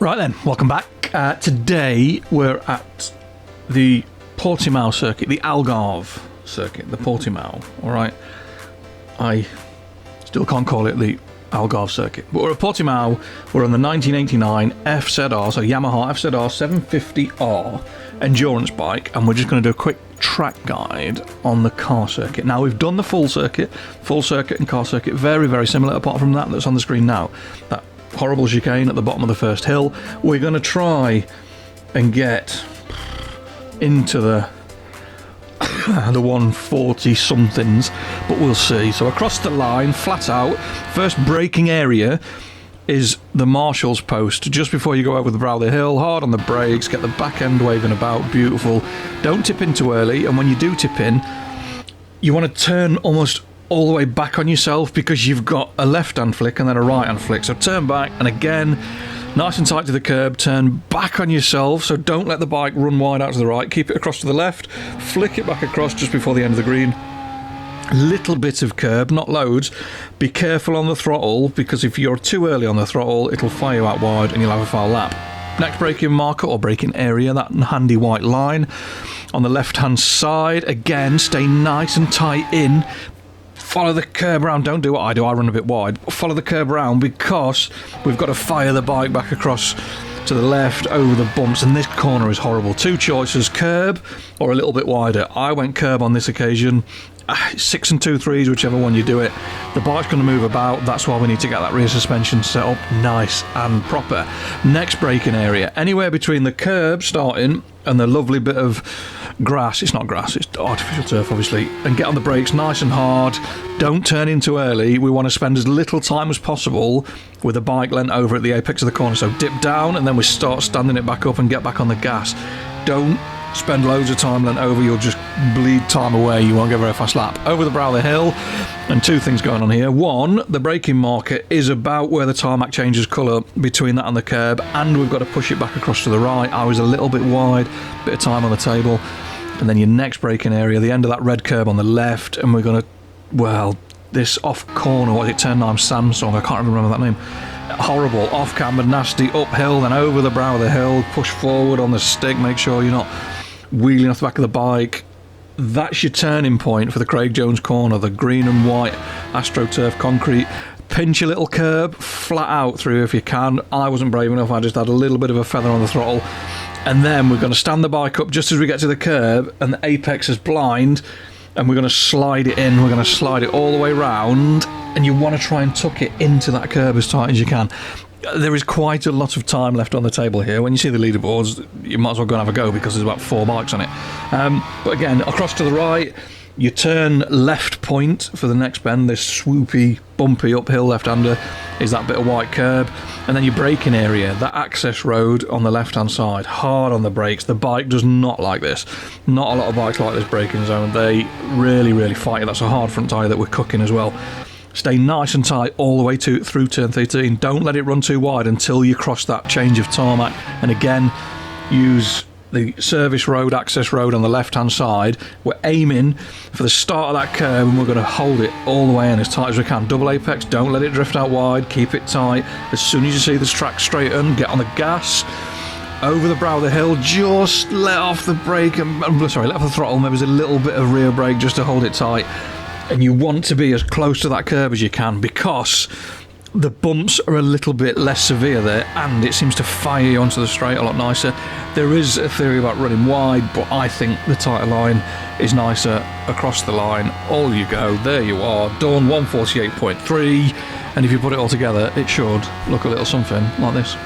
Right then, welcome back. Today we're at the Portimao circuit, the Algarve circuit, the Portimao. All right, I still can't call it the Algarve circuit, but we're at Portimao. We're on the 1989 FZR, so Yamaha FZR-750R endurance bike, and we're just going to do a quick track guide on the car circuit. Now, we've done the full circuit and car circuit, very, very similar, apart from that that's on the screen now. That horrible chicane at the bottom of the first hill. We're going to try and get into the 140 somethings, but we'll see. So across the line, flat out, first braking area is the marshal's post just before you go over the brow of the hill. Hard on the brakes, get the back end waving about, beautiful. Don't tip in too early, and when you do tip in, you want to turn almost all the way back on yourself, because you've got a left hand flick and then a right hand flick. So turn back, and again, nice and tight to the curb, turn back on yourself, so don't let the bike run wide out to the right, keep it across to the left, flick it back across just before the end of the green. Little bit of curb, not loads. Be careful on the throttle, because if you're too early on the throttle, it'll fire you out wide and you'll have a foul lap. Next braking marker or braking area, that handy white line on the left hand side. Again, stay nice and tight in. Follow the curb round. Don't do what I do, I run a bit wide. Follow the curb round, because we've got to fire the bike back across to the left over the bumps, and this corner is horrible. Two choices, curb or a little bit wider. I went curb on this occasion. 6 and 2/3, whichever one you do it. The bike's going to move about, that's why we need to get that rear suspension set up nice and proper. Next braking area, anywhere between the curb starting and the lovely bit of grass, it's not grass, it's artificial turf obviously, and get on the brakes nice and hard. Don't turn in too early. We want to spend as little time as possible with the bike leant over at the apex of the corner, so dip down and then we start standing it back up and get back on the gas. Don't spend loads of time leant over, you'll just bleed time away, you won't get a very fast lap. Over the brow of the hill, and two things going on here. One, the braking marker is about where the tarmac changes colour between that and the curb, and we've got to push it back across to the right. I was a little bit wide, bit of time on the table. And then your next braking area, the end of that red curb on the left, and we're going to, well, this off corner, what is it, turn 9 Samsung, I can't remember that name. Horrible, off camber, nasty, uphill, then over the brow of the hill, push forward on the stick, make sure you're not wheeling off the back of the bike. That's your turning point for the Craig Jones corner, the green and white AstroTurf concrete. Pinch a little curb, flat out through if you can. I wasn't brave enough, I just had a little bit of a feather on the throttle. And then we're going to stand the bike up just as we get to the curb, and the apex is blind, and we're going to slide it in. We're going to slide it all the way round, and you want to try and tuck it into that curb as tight as you can. There is quite a lot of time left on the table here. When you see the leaderboards, you might as well go and have a go, because there's about 4 bikes on it. But again, across to the right, you turn left point for the next bend. This swoopy, bumpy uphill left-hander is that bit of white curb. And then your braking area, that access road on the left-hand side, hard on the brakes. The bike does not like this. Not a lot of bikes like this braking zone. They really, really fight it. That's a hard front tyre that we're cooking as well. Stay nice and tight all the way through turn 13. Don't let it run too wide until you cross that change of tarmac. And again, use the service road, access road on the left-hand side. We're aiming for the start of that curve, and we're going to hold it all the way in as tight as we can. Double apex, don't let it drift out wide, keep it tight. As soon as you see this track straighten, get on the gas. Over the brow of the hill, just let off the brake, let off the throttle. Maybe there's a little bit of rear brake just to hold it tight. And you want to be as close to that curve as you can, because the bumps are a little bit less severe there, and it seems to fire you onto the straight a lot nicer. There is a theory about running wide, but I think the tighter line is nicer across the line. All you go, there you are, done, 148.3, and if you put it all together, it should look a little something like this.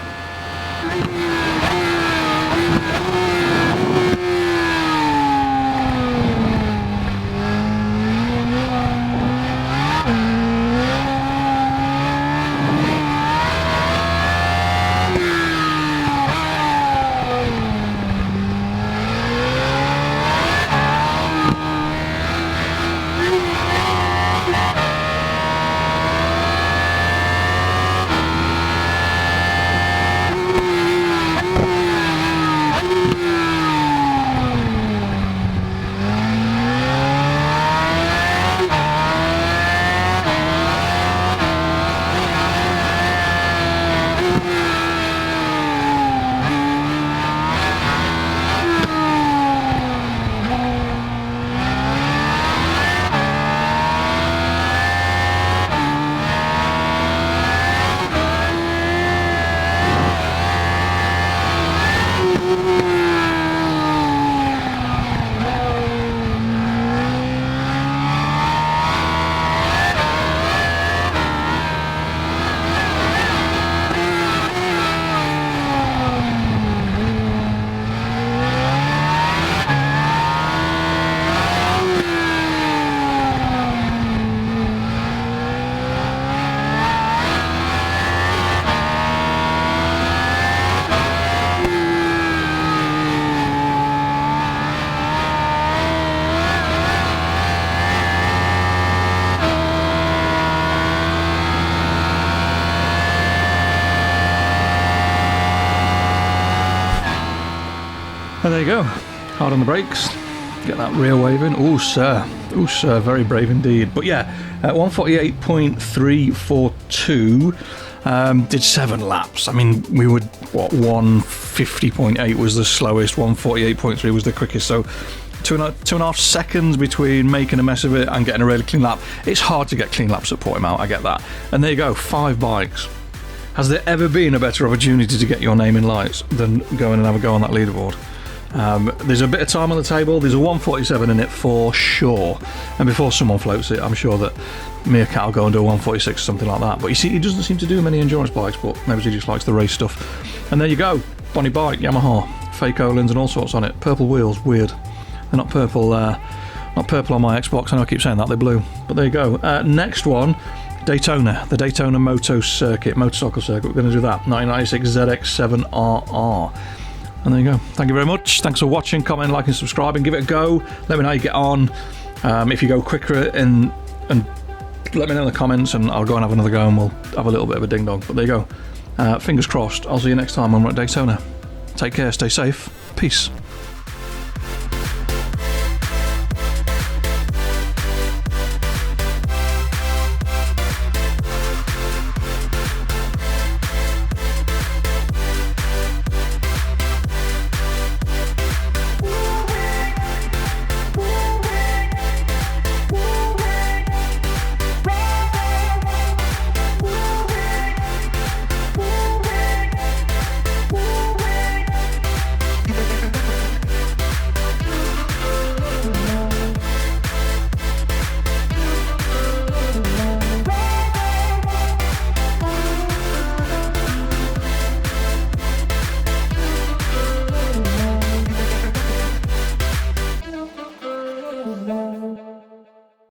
And there you go. Hard on the brakes. Get that rear wave in. Oh, sir. Oh, sir. Very brave indeed. But yeah, 148.342. Did 7 laps. I mean, we would, 150.8 was the slowest, 148.3 was the quickest. So 2.5 seconds between making a mess of it and getting a really clean lap. It's hard to get clean laps at Portimao, I get that. And there you go, 5 bikes. Has there ever been a better opportunity to get your name in lights than going and have a go on that leaderboard? There's a bit of time on the table. There's a 147 in it for sure. And before someone floats it, I'm sure that Meerkat will go and do a 146 or something like that. But you see, he doesn't seem to do many endurance bikes, but maybe he just likes the race stuff. And there you go, Bonnie bike, Yamaha, fake Olins and all sorts on it. Purple wheels, weird. They're not purple. Not purple on my Xbox. I know I keep saying that, they're blue. But there you go. Next one. Daytona, the Daytona motorcycle circuit. We're going to do that. 1996 FZR-750R. And there you go. Thank you very much. Thanks for watching, commenting, liking, subscribing. Give it a go. Let me know how you get on. If you go quicker and let me know in the comments, and I'll go and have another go, and we'll have a little bit of a ding dong. But there you go. Fingers crossed. I'll see you next time when we're at Daytona. Take care. Stay safe. Peace.